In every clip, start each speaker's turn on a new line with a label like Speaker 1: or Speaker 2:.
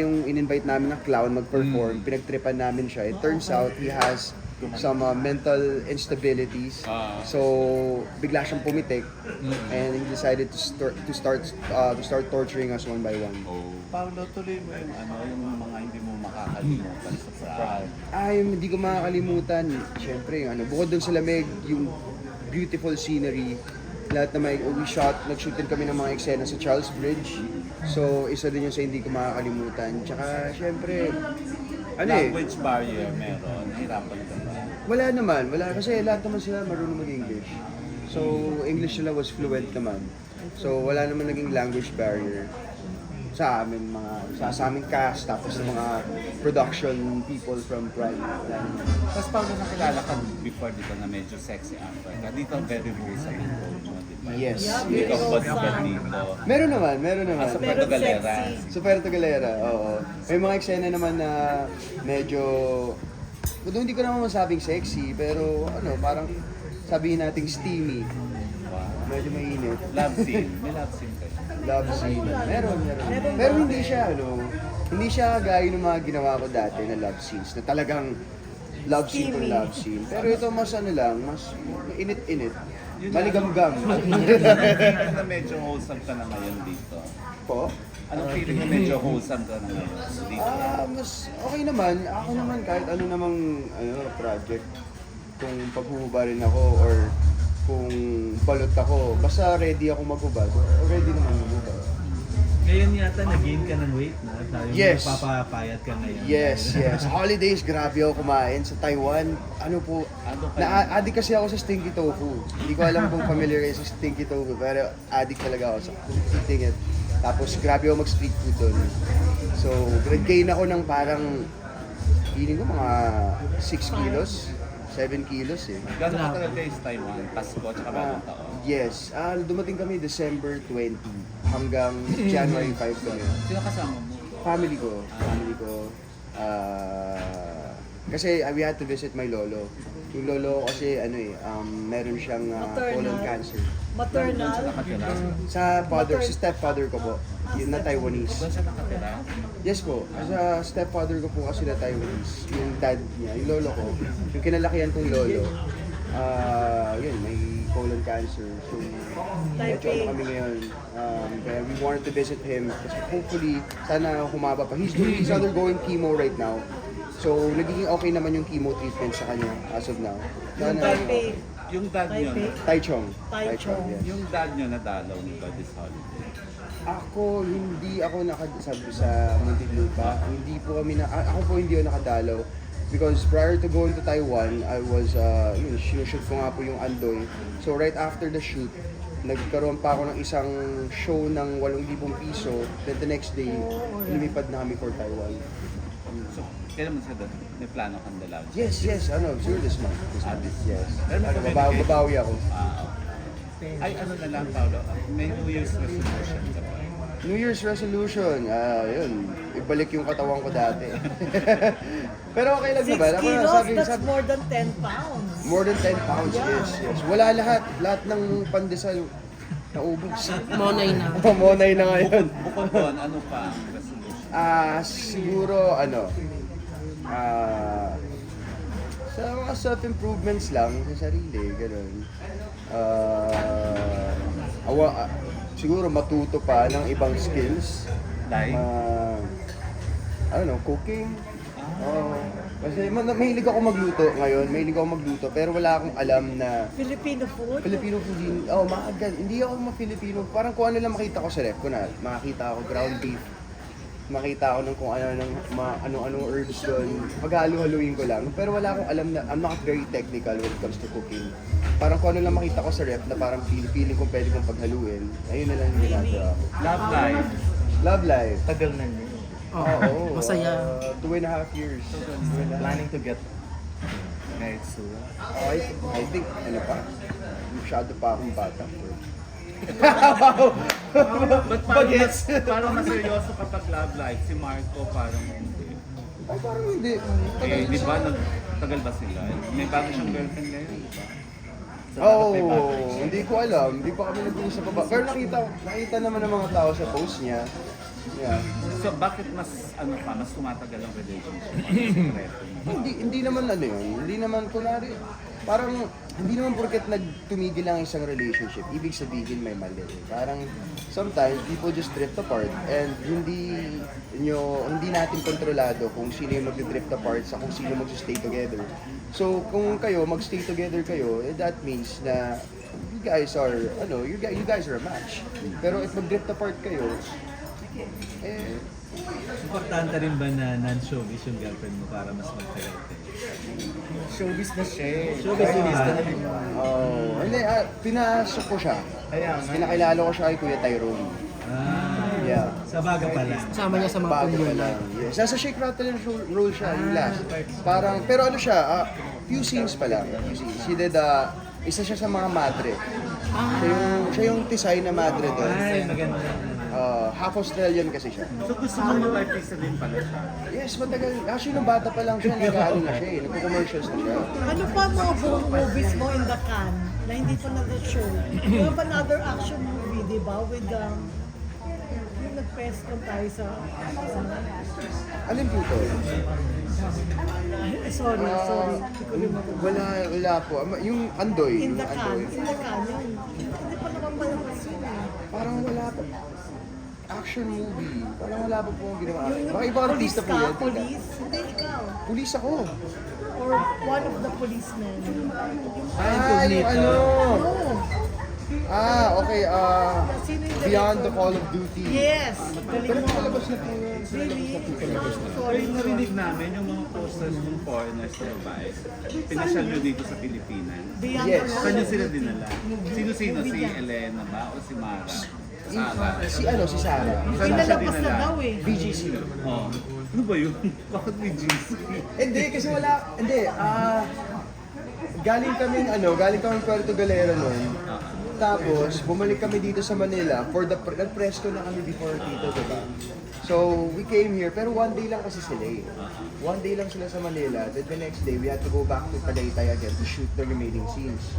Speaker 1: Yung in-invite namin ng clown mag-perform, pinagtripan namin siya. It turns out he has some mental instabilities. So bigla siyang pumitik and he decided to start torturing us one by one.
Speaker 2: Paolo, tuloy mo yung yung mga hindi mo makakalimutan sa Prague.
Speaker 1: Hindi ko makakalimutan. Siyempre, yung bukod dun sa lamig, yung beautiful scenery, lahat na nag-shoot din kami ng mga eksena sa Charles Bridge. So, isa din yun sa hindi ko makakalimutan. Tsaka, siyempre,
Speaker 2: Language barrier meron, nahirapan ka ba?
Speaker 1: wala. Kasi lahat naman sila marunong mag-English. So, English nila was fluent naman. So, wala naman naging language barrier sa amin, sa aming cast, tapos sa mga production people from Pride.
Speaker 2: Tapos Paolo, nakilala ka before dito na medyo sexy actor ka. Dito very wholesome yung role mo, di ba?
Speaker 1: Yes.
Speaker 2: Hindi ka bad dito.
Speaker 1: Meron naman.
Speaker 2: Sa Puerto Galera.
Speaker 1: Sa Puerto Galera, oo. May mga eksena naman na medyo, hindi ko naman masabing sexy, pero parang sabihin nating steamy. Medyo mainit.
Speaker 2: Love scene. May love scene kayo.
Speaker 1: Love scene. Meron. Pero hindi siya gaya ng mga ginawa ko dati na love scenes, na talagang love scene to love scene. Pero ito mas mas init-init. Maligamgam.
Speaker 2: Feeling na medyo wholesome ka na ngayon dito?
Speaker 1: Po?
Speaker 2: Anong feeling na medyo wholesome ka na ngayon dito?
Speaker 1: Mas okay naman. Ako naman kahit ano namang project, kung paghuhubarin ako or kung balot ako, basta ready ako maghubad. Ready naman maghubad.
Speaker 3: Ngayon yata nag-gain ka ng weight na. Sabi mo
Speaker 1: Yes.
Speaker 3: papapayat ka ngayon.
Speaker 1: Yes. Holidays, grabe ako kumain sa Taiwan. Na-addict kasi ako sa stinky tofu. Hindi ko alam kung familiar kayo sa stinky tofu, pero addict talaga ako sa eating it. Tapos grabe ako mag-street food doon. So, nag-gain ako ng parang, feeling ko mga 6 kilos. 7 kilos eh.
Speaker 2: Gano'n ka talaga sa Taiwan? Pasko at saka bagong taon?
Speaker 1: Yes. Dumating kami December 20 hanggang January 5 kami.
Speaker 2: Sino kasama mo?
Speaker 1: Family ko. Kasi we had to visit my lolo. Yung lolo ko kasi meron siyang colon cancer.
Speaker 2: Doon siya nakatira?
Speaker 1: Sa stepfather ko po, yun na Taiwanese.
Speaker 2: Doon siya nakatira?
Speaker 1: Yes po, sa stepfather ko po kasi na Taiwanese. Yung dad niya, yung lolo ko, yung kinalakihan kong lolo, yun, may colon cancer. So, medyo kami ngayon. Kaya we wanted to visit him. Kasi hopefully, sana humaba pa. He's undergoing chemo right now. So, nagiging okay naman yung chemo treatment sa kanya as of now. Sana,
Speaker 2: Yung dad nyo,
Speaker 1: Taichung, yes.
Speaker 2: yung dad nyo nadalaw nyo ba this holiday?
Speaker 1: Hindi ako nakasabi sa Muntinlupa. Ako po hindi ako nakadalaw. Because prior to going to Taiwan, I was, sinushoot ko nga po yung Andoy. So right after the shoot, nagkaroon pa ako ng isang show ng 8,000 piso. Then the next day, lumipad na kami for Taiwan.
Speaker 2: So, kailan mo siya doon? May plano kang dalaw?
Speaker 1: Yes, sure this month. Yes.
Speaker 2: Pero
Speaker 1: Babawi ako.
Speaker 2: Ay, ano na lang, Paolo? May New Year's resolution ka ba?
Speaker 1: New Year's resolution, yun, ibalik yung katawan ko dati. Pero okay lang
Speaker 4: 6
Speaker 1: naman.
Speaker 4: kilos, that's more than 10 pounds.
Speaker 1: More than 10 pounds, yes. Wala lahat ng pandesal naubos.
Speaker 5: Monay na.
Speaker 1: Monay na ngayon.
Speaker 2: Bukod doon, ano pa ang resolution?
Speaker 1: Siguro, sa mga self-improvements lang sa sarili, gano'n. Siguro matuto pa ng ibang skills.
Speaker 2: Like?
Speaker 1: Cooking. Kasi mahilig ako magluto ngayon, pero wala akong alam na
Speaker 4: Filipino food?
Speaker 1: Filipino cuisine. Hindi ako ma-Filipino. Parang kung ano lang makita ko sa ref ko na, makakita ako ground beef. Makita ako ng kung anong herbs doon. Paghalo-haluin ko lang. Pero wala akong alam na, I'm not very technical when it comes to cooking. Parang kung ano lang makita ko sa ref na parang feeling kong pwede kong paghaluin, ayun na lang yung ginagawa ko.
Speaker 2: Love life.
Speaker 1: Love life.
Speaker 3: Tagal na niyo.
Speaker 1: Oo.
Speaker 5: Masaya.
Speaker 1: 2.5 years.
Speaker 3: Planning to get married soon.
Speaker 1: I think, masyado pa akong bata.
Speaker 2: But parang naseryoso kapag love life, si Marco parang hindi.
Speaker 1: Ay, parang hindi.
Speaker 2: Di ba, tagal ba sila? May bago siyang girlfriend ngayon, di ba?
Speaker 1: Hindi ko alam. Hindi pa kami nag-uusap pa. Pero nakita naman ng mga tao sa post niya. Yeah.
Speaker 2: So bakit mas mas tumatagal ang relationship? Sekreto mo?
Speaker 1: Hindi naman ano yun, hindi naman kunwari, parang hindi naman porket nagtumigil ang isang relationship, ibig sabihin may mali. Parang sometimes people just drift apart and hindi natin kontrolado kung sino yung mag-drift apart sa kung sino mag-stay together. So kung kayo mag-stay together kayo, that means na you guys are you guys are a match. Pero if mag-drift apart kayo,
Speaker 5: Importante rin ba na non-showbiz yung girlfriend mo para mas magtagal kayo?
Speaker 3: Showbiz na siya eh.
Speaker 5: Showbiz na
Speaker 3: Artista
Speaker 5: ba?
Speaker 3: din.
Speaker 1: hindi, pinasok ko siya.
Speaker 3: Kaya nga.
Speaker 1: Pinakilala ko siya kay Kuya Tyrone. Yeah.
Speaker 5: Sa baga pa lang.
Speaker 6: Kasama niya sa mga
Speaker 1: Bago pa
Speaker 6: communal.
Speaker 1: lang. Yes. Nasa Shake, Rattle and Roll siya, yung last. Parang, pero ano siya, few scenes pa lang. Few scenes. She did, isa siya sa mga madre. Siya yung tisay na madre doon.
Speaker 5: Ay, maganda.
Speaker 1: Half Australian kasi siya.
Speaker 2: So gusto mo mag-artista din pala siya?
Speaker 1: Yes, matagal. Actually, nung bata pa lang siya, nag-ano na siya eh. Nagpo-commercials na siya.
Speaker 4: Ano pa ang mga buong movies mo in the can na hindi pa na-show? You have another action movie, di ba? With yung nag-press con tayo sa...
Speaker 1: Alin po to?
Speaker 4: Sorry. Hindi ko limutan.
Speaker 1: Wala po. Yung Andoy.
Speaker 4: In
Speaker 1: Yung
Speaker 4: the can.
Speaker 1: Andoy.
Speaker 4: In the can. Hindi pa naman palabas yun eh.
Speaker 1: Parang wala pa. Action movie. Parang wala pa po ang ginawa.
Speaker 4: Yung
Speaker 1: Baka ibang artista po yan.
Speaker 4: Police? Hindi, ikaw.
Speaker 1: Pulis ako.
Speaker 4: Or one of the policemen.
Speaker 1: Yung ano.
Speaker 4: Oh,
Speaker 1: Okay.
Speaker 4: sino yung
Speaker 1: Beyond the
Speaker 4: director?
Speaker 1: Call of Duty.
Speaker 4: Yes.
Speaker 1: Pero
Speaker 4: Galing mo.
Speaker 1: palabas na po yun.
Speaker 4: Really?
Speaker 2: Pero
Speaker 4: Sorry.
Speaker 2: narinig namin yung mga posters ng foreigners na babae. Pinasyal nyo dito sa Pilipinas.
Speaker 4: Beyond
Speaker 1: Yes.
Speaker 4: the
Speaker 2: Saan
Speaker 4: Call
Speaker 2: nyo
Speaker 4: of
Speaker 2: sila
Speaker 4: Duty.
Speaker 2: dinala? Sino-sino? Si Elena ba? O si Mara? Sara?
Speaker 1: Si Sarah.
Speaker 2: Saan nyo siya
Speaker 4: Pinalabas na
Speaker 2: dinala?
Speaker 4: daw eh.
Speaker 1: BGC.
Speaker 2: Oh. Ano ba yun? Bakit may GC?
Speaker 1: Hindi, kasi wala. Hindi, galing kaming Puerto Galera noon. Tapos, bumalik kami dito sa Manila for nag-press ko na kami before dito, diba? So, we came here, pero one day lang kasi sila eh. One day lang sila sa Manila, then the next day, we had to go back to Tagaytay again to shoot the remaining scenes.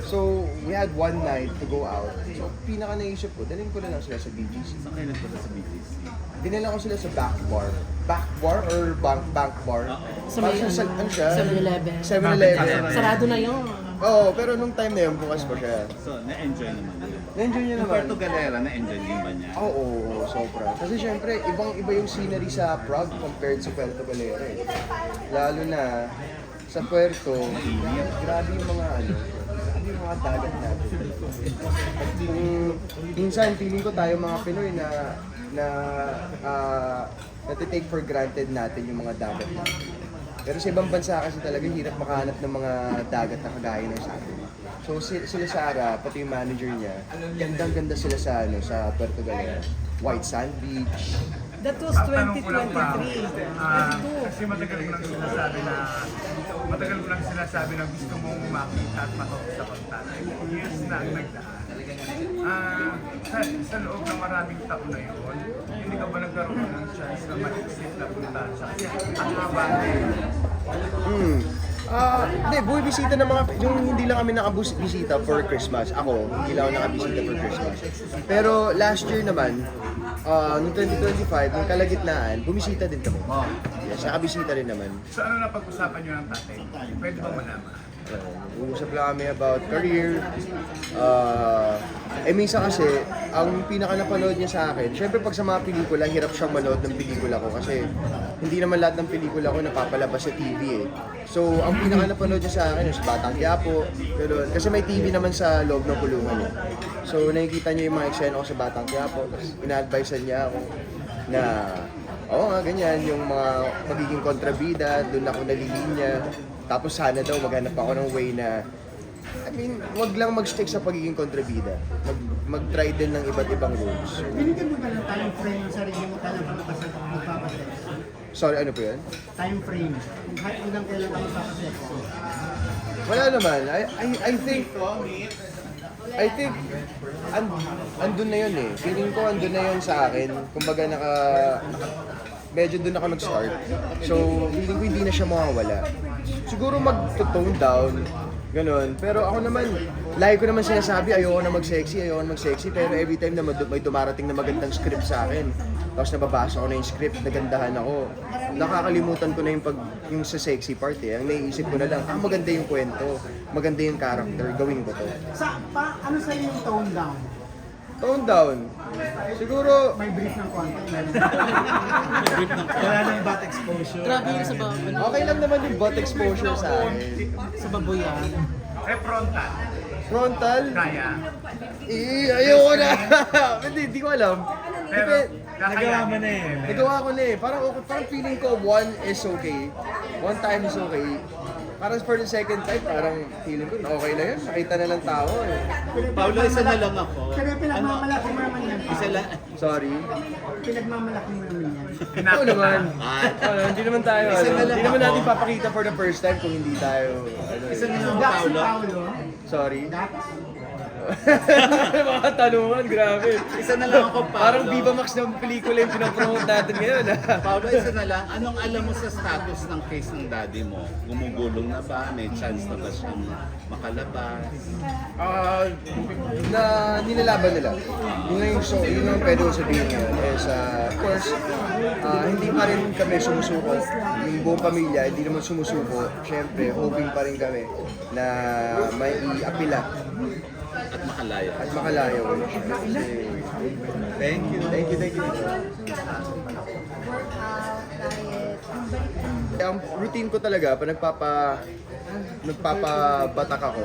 Speaker 1: So, we had one night to go out. So, pinaka naisip ko, dalhin ko na lang sila sa BGC.
Speaker 2: Saan kayo nagpunta sa BGC?
Speaker 1: Dinala ko sila sa back bar. Back bar or bank bar?
Speaker 6: Sa may
Speaker 1: Parang siya, ano siya?
Speaker 6: 7-Eleven.
Speaker 1: 7-Eleven.
Speaker 6: Sarado na yun.
Speaker 1: Oo, pero nung time na yun, bukas pa siya.
Speaker 2: So, na-enjoy naman niya.
Speaker 1: Na-enjoy niya
Speaker 2: Yung
Speaker 1: naman.
Speaker 2: Puerto Galera, na-enjoy din ba niya?
Speaker 1: Oo, sobra. Kasi syempre, ibang-iba yung scenery sa Prague compared sa Puerto Galera eh. Lalo na sa Puerto, grabe yung mga grabe yung mga dagat natin. At kung minsan, feeling ko tayo mga Pinoy na natitake for granted natin yung mga dagat natin. Pero sa ibang bansa kasi talaga hirap makahanap ng mga dagat na kagaya ng sa atin. So sila Sarah, pati yung manager niya, gandang-ganda sila sa Puerto Galera. White Sand Beach.
Speaker 4: That was 2023. 22.
Speaker 7: Kasi matagal ko lang sinasabi na gusto mong makita at makausap ang tatay. Years na ang nagdaan. Sa loob ng maraming taon na yun, hindi ka ba nagkaroon ng chance na mag-exit na punta siya? Kasi ang haba na yun.
Speaker 1: Hindi, bumisita ng mga, yung hindi lang kami nakabisita for Christmas. Ako, hindi lang ako nakabisita for Christmas. Pero last year naman, noong 2025, nung kalagitnaan, bumisita din kami. Yes, nakabisita rin naman.
Speaker 7: So ano na pag-usapan nyo ng tatay? Pwede ba malaman?
Speaker 1: Uusap lang kami about career. Minsan kasi, ang pinaka napanood niya sa akin, syempre pag sa mga pelikula, hirap siyang manood ng pelikula ko kasi hindi naman lahat ng pelikula ko napapalabas sa TV eh. So, ang pinaka napanood niya sa akin is Batang Quiapo, gano'n. Kasi may TV naman sa loob ng kulungan eh. So, nakikita niya yung mga eksena ko sa Batang Quiapo, tapos ina-advisean niya ako na oo nga, ganyan, yung mga magiging kontrabida, doon ako nalilinya. Tapos sana daw maghanap ako ng way na, wag lang mag-stick sa pagiging kontrabida. Mag-try din ng iba't ibang roles.
Speaker 8: Binigyan mo ba ng time frame yung sarili mo kailan ka magpapasex?
Speaker 1: Sorry, ano po yan?
Speaker 8: Time frame. Kung kahit ilang kailan ka magpapasex.
Speaker 1: Wala naman. I think andun na yun eh. Feeling ko andun na yun sa akin. Kumbaga medyo doon ako nag-start. So, feeling ko hindi na siya mawawala. Siguro mag-tone down, ganun. Pero ako naman, lagi ko naman sinasabi, ayoko na mag-sexy. Pero every time na may dumarating na magandang script sa akin, tapos nababasa ko na yung script, nagandahan ako. Nakakalimutan ko na yung sa sexy part eh. Ang naiisip ko na lang, maganda yung kwento, maganda yung character, gawin ko to.
Speaker 8: Ano sa yung tone down?
Speaker 1: Tone down. Siguro,
Speaker 8: May brief ng konti.
Speaker 5: Wala nang bat exposure.
Speaker 6: Grabe yung sa bawal.
Speaker 1: okay lang naman yung butt exposure sa akin.
Speaker 6: Sa baboyan.
Speaker 7: Frontal.
Speaker 1: Frontal,
Speaker 7: Kaya.
Speaker 1: ayoko na. Hindi ko alam.
Speaker 7: Pero,
Speaker 5: Nagawa mo na eh.
Speaker 1: Nagawa ko na eh. Parang feeling ko one is okay. One time is okay. Parang for the second time, parang feeling ko okay na yun. Nakita na ng tao eh.
Speaker 2: Paolo, isa na lang ako.
Speaker 8: Pero pinagmamalaki mo naman yan.
Speaker 2: Isa lang.
Speaker 1: Sorry.
Speaker 8: Pinagmamalaki mo naman yan.
Speaker 1: Oo naman.
Speaker 2: Ah,
Speaker 1: Hindi naman tayo.
Speaker 2: Isa na lang
Speaker 1: Hindi naman
Speaker 2: ako.
Speaker 1: natin papakita for the first time kung hindi tayo.
Speaker 2: Isa na lang,
Speaker 8: Dax si
Speaker 2: Paolo.
Speaker 8: Paolo.
Speaker 1: Sorry.
Speaker 8: Dax.
Speaker 1: Mga tanungan, grabe.
Speaker 2: Isa na lang ako, Paolo.
Speaker 1: Parang Viva Max ng pelikula yung pinapromote natin ngayon.
Speaker 2: Paolo, isa na lang. Anong alam mo sa status ng case ng daddy mo? Gumugulong na ba? May chance na ba siyang makalabas?
Speaker 1: Na nilalaban nila. Yun ang pwede ko sabihin ngayon is, of course, hindi pa rin kami sumusuko. Yung buong pamilya, hindi naman sumusuko. Siyempre, hoping pa rin kami na may apila
Speaker 2: At makalayo.
Speaker 1: at makalayo ulit siya.
Speaker 2: Thank you.
Speaker 1: Thank you. Ang routine ko talaga, pag nagpapabatak ako,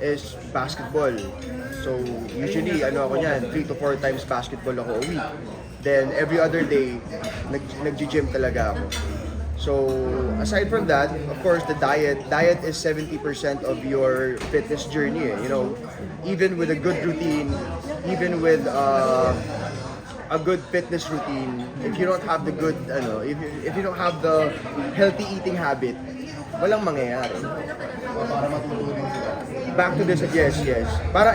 Speaker 1: is basketball. So, usually, ako niyan, 3 to 4 times basketball ako a week. Then, every other day, nag-gym talaga ako. So, aside from that, of course, the diet is 70% of your fitness journey. You know, even with a good routine, even with a good fitness routine, if you don't have the good, if you don't have the healthy eating habit, walang mangyayari.
Speaker 3: Para matulungin sila.
Speaker 1: Back to this, yes. Para